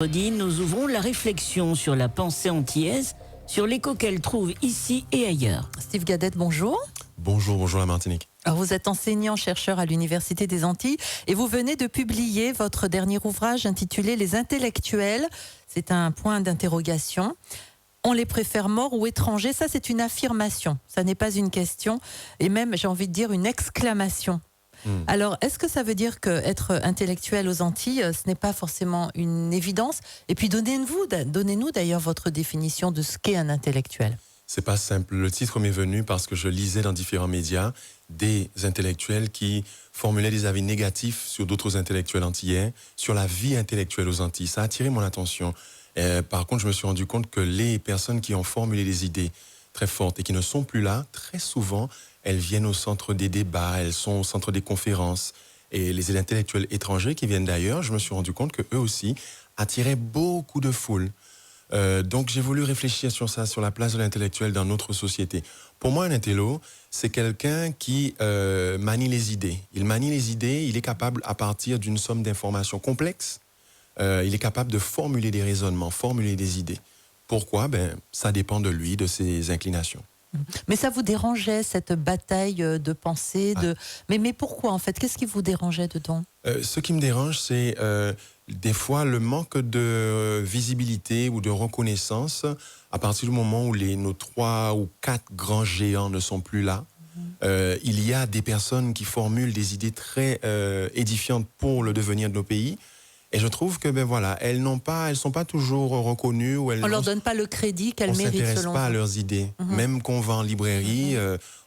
Nous ouvrons la réflexion sur la pensée antillaise, sur l'écho qu'elle trouve ici et ailleurs. Steve Gadette, bonjour. Bonjour la Martinique. Alors vous êtes enseignant-chercheur à l'Université des Antilles et vous venez de publier votre dernier ouvrage intitulé « Les intellectuels ». C'est un point d'interrogation. On les préfère morts ou étrangers, ça c'est une affirmation, ça n'est pas une question et même j'ai envie de dire une exclamation. Alors, est-ce que ça veut dire qu'être intellectuel aux Antilles, ce n'est pas forcément une évidence? Et puis, donnez-nous d'ailleurs votre définition de ce qu'est un intellectuel. C'est pas simple. Le titre m'est venu parce que je lisais dans différents médias des intellectuels qui formulaient des avis négatifs sur d'autres intellectuels antillais, sur la vie intellectuelle aux Antilles. Ça a attiré mon attention. Par contre, je me suis rendu compte que les personnes qui ont formulé des idées très fortes et qui ne sont plus là, très souvent, elles viennent au centre des débats, elles sont au centre des conférences. Et les intellectuels étrangers qui viennent d'ailleurs, je me suis rendu compte qu'eux aussi attiraient beaucoup de foules. Donc j'ai voulu réfléchir sur ça, sur la place de l'intellectuel dans notre société. Pour moi, un intello, c'est quelqu'un qui manie les idées. Il manie les idées, il est capable, à partir d'une somme d'informations complexes, il est capable de formuler des raisonnements, formuler des idées. Pourquoi? Ça dépend de lui, de ses inclinations. Mais ça vous dérangeait, cette bataille de pensée Mais pourquoi, en fait? Qu'est-ce qui vous dérangeait dedans? Ce qui me dérange, c'est des fois le manque de visibilité ou de reconnaissance à partir du moment où nos 3 ou 4 grands géants ne sont plus là. Il y a des personnes qui formulent des idées très édifiantes pour le devenir de nos pays. Et je trouve que elles sont pas toujours reconnues. Ou on leur donne pas le crédit qu'elles méritent selon vous. On s'intéresse pas à leurs idées. Même qu'on va en librairie,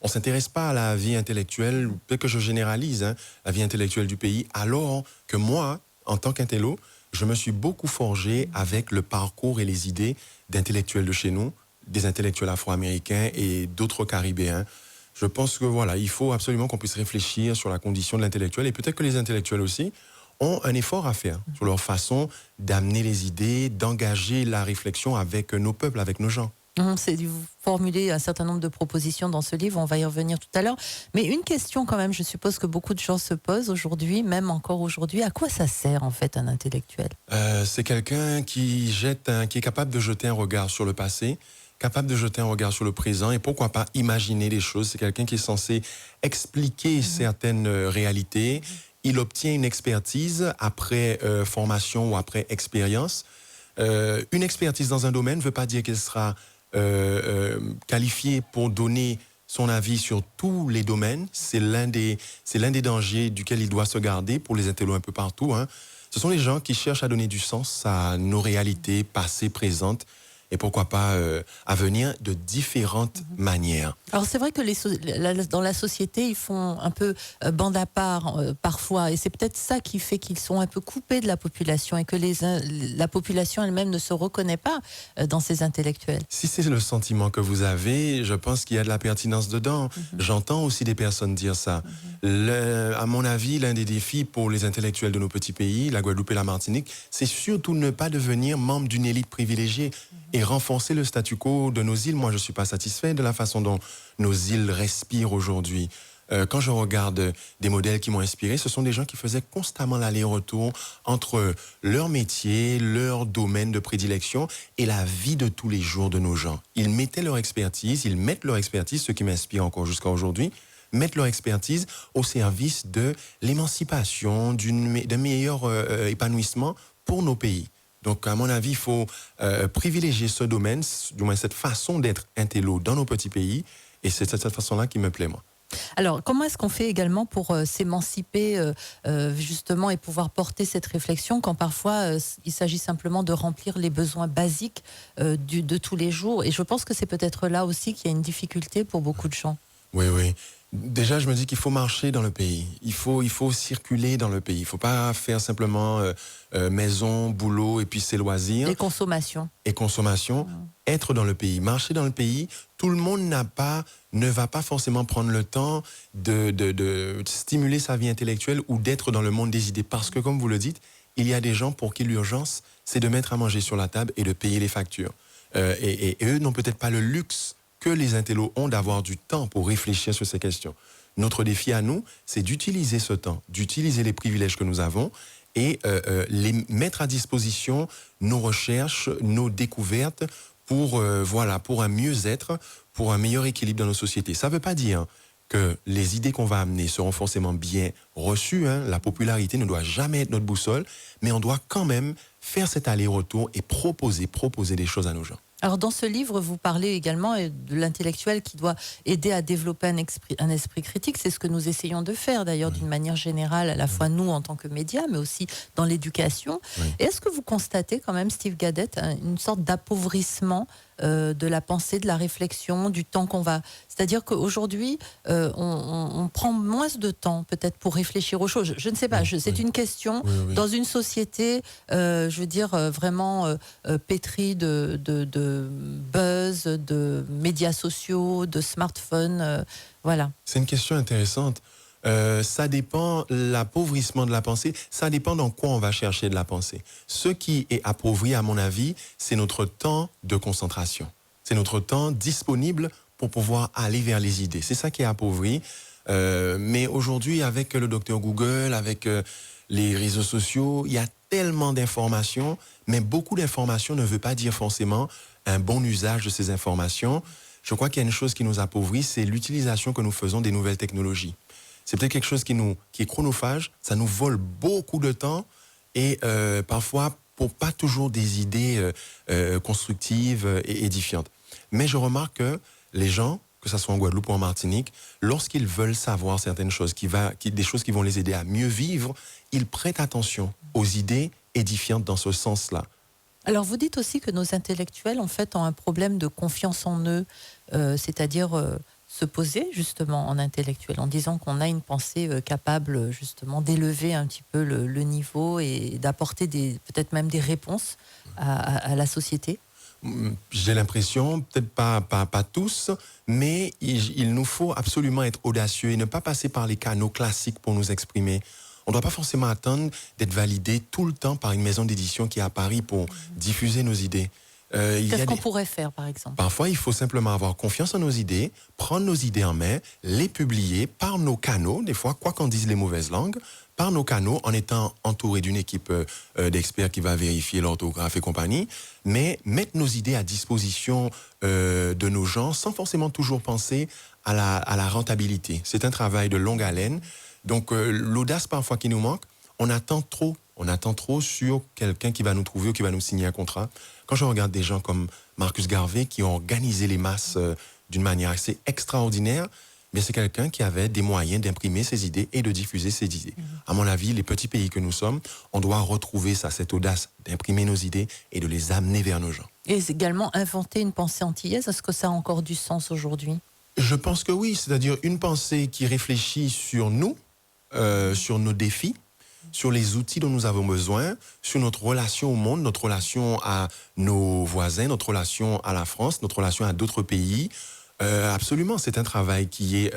on s'intéresse pas à la vie intellectuelle, peut-être que je généralise, la vie intellectuelle du pays, alors que moi, en tant qu'intello, je me suis beaucoup forgé avec le parcours et les idées d'intellectuels de chez nous, des intellectuels afro-américains et d'autres caribéens. Je pense que il faut absolument qu'on puisse réfléchir sur la condition de l'intellectuel et peut-être que les intellectuels aussi ont un effort à faire sur leur façon d'amener les idées, d'engager la réflexion avec nos peuples, avec nos gens. Vous formulez un certain nombre de propositions dans ce livre, on va y revenir tout à l'heure. Mais une question quand même, je suppose que beaucoup de gens se posent aujourd'hui, même encore aujourd'hui, à quoi ça sert en fait un intellectuel? C'est quelqu'un qui est capable de jeter un regard sur le passé, capable de jeter un regard sur le présent et pourquoi pas imaginer les choses. C'est quelqu'un qui est censé expliquer certaines réalités. Il obtient une expertise après formation ou après expérience. Une expertise dans un domaine ne veut pas dire qu'elle sera qualifiée pour donner son avis sur tous les domaines. C'est l'un des dangers duquel il doit se garder pour les intellos un peu partout. Ce sont les gens qui cherchent à donner du sens à nos réalités passées, présentes, et pourquoi pas à venir de différentes manières. Alors c'est vrai que dans la société, ils font un peu bande à part parfois, et c'est peut-être ça qui fait qu'ils sont un peu coupés de la population et que la population elle-même ne se reconnaît pas dans ces intellectuels. Si c'est le sentiment que vous avez, je pense qu'il y a de la pertinence dedans. J'entends aussi des personnes dire ça. À mon avis, l'un des défis pour les intellectuels de nos petits pays, la Guadeloupe et la Martinique, c'est surtout ne pas devenir membre d'une élite privilégiée et renforcer le statu quo de nos îles. Moi, je ne suis pas satisfait de la façon dont nos îles respirent aujourd'hui. Quand je regarde des modèles qui m'ont inspiré, ce sont des gens qui faisaient constamment l'aller-retour entre leur métier, leur domaine de prédilection et la vie de tous les jours de nos gens. Ils mettent leur expertise, ce qui m'inspire encore jusqu'à aujourd'hui, mettent leur expertise au service de l'émancipation, d'un meilleur épanouissement pour nos pays. Donc, à mon avis, il faut privilégier ce domaine, du moins cette façon d'être intello dans nos petits pays, et c'est cette façon-là qui me plaît, moi. Alors, comment est-ce qu'on fait également pour s'émanciper justement et pouvoir porter cette réflexion quand parfois il s'agit simplement de remplir les besoins basiques de tous les jours? Et je pense que c'est peut-être là aussi qu'il y a une difficulté pour beaucoup de gens. Oui. Déjà, je me dis qu'il faut marcher dans le pays. Il faut circuler dans le pays. Il ne faut pas faire simplement maison, boulot et puis ses loisirs. Et consommation. Être dans le pays, marcher dans le pays. Tout le monde ne va pas forcément prendre le temps de stimuler sa vie intellectuelle ou d'être dans le monde des idées. Parce que, comme vous le dites, il y a des gens pour qui l'urgence, c'est de mettre à manger sur la table et de payer les factures. Et eux n'ont peut-être pas le luxe que les intellos ont d'avoir du temps pour réfléchir sur ces questions. Notre défi à nous, c'est d'utiliser ce temps, d'utiliser les privilèges que nous avons et les mettre à disposition nos recherches, nos découvertes pour un mieux-être, pour un meilleur équilibre dans nos sociétés. Ça ne veut pas dire que les idées qu'on va amener seront forcément bien reçues. La popularité ne doit jamais être notre boussole, mais on doit quand même faire cet aller-retour et proposer des choses à nos gens. Alors dans ce livre, vous parlez également de l'intellectuel qui doit aider à développer un esprit critique. C'est ce que nous essayons de faire d'ailleurs d'une manière générale, à la fois nous en tant que médias, mais aussi dans l'éducation. Et est-ce que vous constatez quand même, Steve Gadet, une sorte d'appauvrissement de la pensée, de la réflexion, du temps qu'on va... C'est-à-dire qu'aujourd'hui, on prend moins de temps peut-être pour réfléchir aux choses. Je ne sais pas, c'est une question. Dans une société, je veux dire, vraiment pétrie de buzz, de médias sociaux, de smartphones, voilà. C'est une question intéressante. Ça dépend, l'appauvrissement de la pensée, ça dépend dans quoi on va chercher de la pensée. Ce qui est appauvri, à mon avis, c'est notre temps de concentration. C'est notre temps disponible pour pouvoir aller vers les idées. C'est ça qui est appauvri. Mais aujourd'hui, avec le docteur Google, avec les réseaux sociaux, il y a tellement d'informations, mais beaucoup d'informations ne veut pas dire forcément un bon usage de ces informations. Je crois qu'il y a une chose qui nous appauvrit, c'est l'utilisation que nous faisons des nouvelles technologies. C'est peut-être quelque chose qui est chronophage, ça nous vole beaucoup de temps et parfois pour pas toujours des idées constructives et édifiantes. Mais je remarque que les gens, que ce soit en Guadeloupe ou en Martinique, lorsqu'ils veulent savoir certaines choses, des choses qui vont les aider à mieux vivre, ils prêtent attention aux idées édifiantes dans ce sens-là. Alors vous dites aussi que nos intellectuels en fait ont un problème de confiance en eux, c'est-à-dire se poser justement en intellectuel en disant qu'on a une pensée capable justement d'élever un petit peu le niveau et d'apporter peut-être même des réponses à la société. J'ai l'impression, peut-être pas tous, mais il nous faut absolument être audacieux et ne pas passer par les canaux classiques pour nous exprimer. On ne doit pas forcément attendre d'être validé tout le temps par une maison d'édition qui est à Paris pour diffuser nos idées. Qu'est-ce qu'on pourrait faire, par exemple? Parfois, il faut simplement avoir confiance en nos idées, prendre nos idées en main, les publier par nos canaux, des fois, quoi qu'en disent les mauvaises langues, par nos canaux, en étant entouré d'une équipe d'experts qui va vérifier l'orthographe et compagnie, mais mettre nos idées à disposition de nos gens sans forcément toujours penser à la rentabilité. C'est un travail de longue haleine. Donc, l'audace parfois qui nous manque, on attend trop sur quelqu'un qui va nous trouver ou qui va nous signer un contrat. Quand je regarde des gens comme Marcus Garvey qui ont organisé les masses d'une manière assez extraordinaire, mais c'est quelqu'un qui avait des moyens d'imprimer ses idées et de diffuser ses idées. À mon avis, les petits pays que nous sommes, on doit retrouver cette audace d'imprimer nos idées et de les amener vers nos gens. Et également inventer une pensée antillaise, est-ce que ça a encore du sens aujourd'hui? Je pense que oui, c'est-à-dire une pensée qui réfléchit sur nous, sur nos défis, sur les outils dont nous avons besoin, sur notre relation au monde, notre relation à nos voisins, notre relation à la France, notre relation à d'autres pays. Absolument, c'est un travail qui est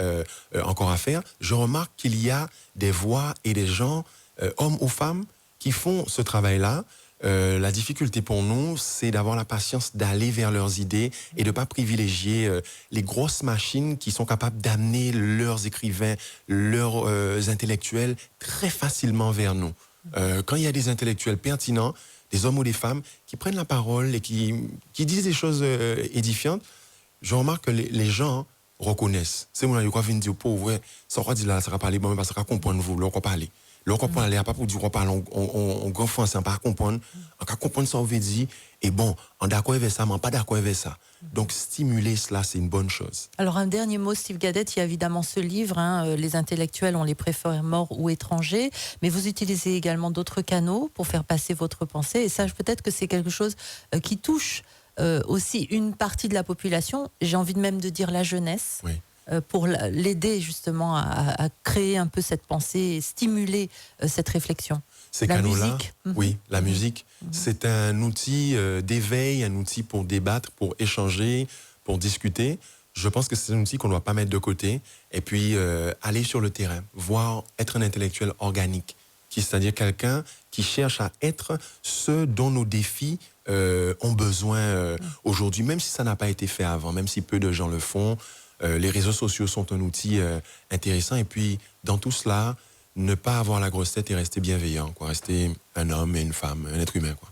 encore à faire. Je remarque qu'il y a des voix et des gens, hommes ou femmes, qui font ce travail-là. La difficulté pour nous, c'est d'avoir la patience d'aller vers leurs idées et de ne pas privilégier les grosses machines qui sont capables d'amener leurs écrivains, leurs intellectuels très facilement vers nous. Quand il y a des intellectuels pertinents, des hommes ou des femmes qui prennent la parole et qui disent des choses édifiantes, je remarque que les gens reconnaissent. C'est mon avis, quoi, venir dire, pauvre, ça va dire là, ça va parler, bon, mais ça va comprendre vous, là, on va parler. Là, on comprend aller, pas pour dire qu'on parle en grand français, on va comprendre, on va comprendre ça, on veut dire, et bon, on est d'accord avec ça, mais on n'est pas d'accord avec ça. Donc, stimuler cela, c'est une bonne chose. Alors, un dernier mot, Steve Gadet, il y a évidemment ce livre, les intellectuels, on les préfère morts ou étrangers, mais vous utilisez également d'autres canaux pour faire passer votre pensée, et ça, peut-être que c'est quelque chose qui touche aussi une partie de la population, j'ai envie même de dire la jeunesse. Oui. Pour l'aider justement à créer un peu cette pensée et stimuler cette réflexion. Ces canaux-là, oui, la musique, c'est un outil d'éveil, un outil pour débattre, pour échanger, pour discuter. Je pense que c'est un outil qu'on ne doit pas mettre de côté. Et puis, aller sur le terrain, voir, être un intellectuel organique, c'est-à-dire quelqu'un qui cherche à être ce dont nos défis ont besoin aujourd'hui, même si ça n'a pas été fait avant, même si peu de gens le font. Les réseaux sociaux sont un outil intéressant. Et puis, dans tout cela, ne pas avoir la grosse tête et rester bienveillant, quoi. Rester un homme et une femme, un être humain, quoi.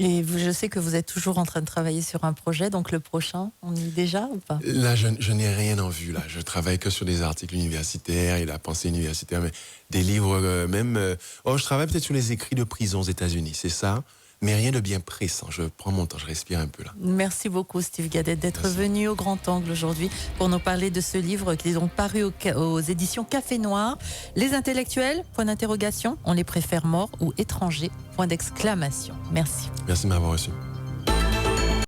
Et je sais que vous êtes toujours en train de travailler sur un projet, donc le prochain, on y est déjà ou pas? Là, je n'ai rien en vue. Là, je travaille que sur des articles universitaires et la pensée universitaire, mais des livres même. Je travaille peut-être sur les écrits de prison aux États-Unis, c'est ça. Mais rien de bien pressant. Je prends mon temps, je respire un peu là. Merci beaucoup Steve Gadet d'être venu au Grand Angle aujourd'hui pour nous parler de ce livre qui est donc paru aux éditions Café Noir. Les intellectuels, point d'interrogation, on les préfère morts ou étrangers, point d'exclamation. Merci. Merci de m'avoir reçu.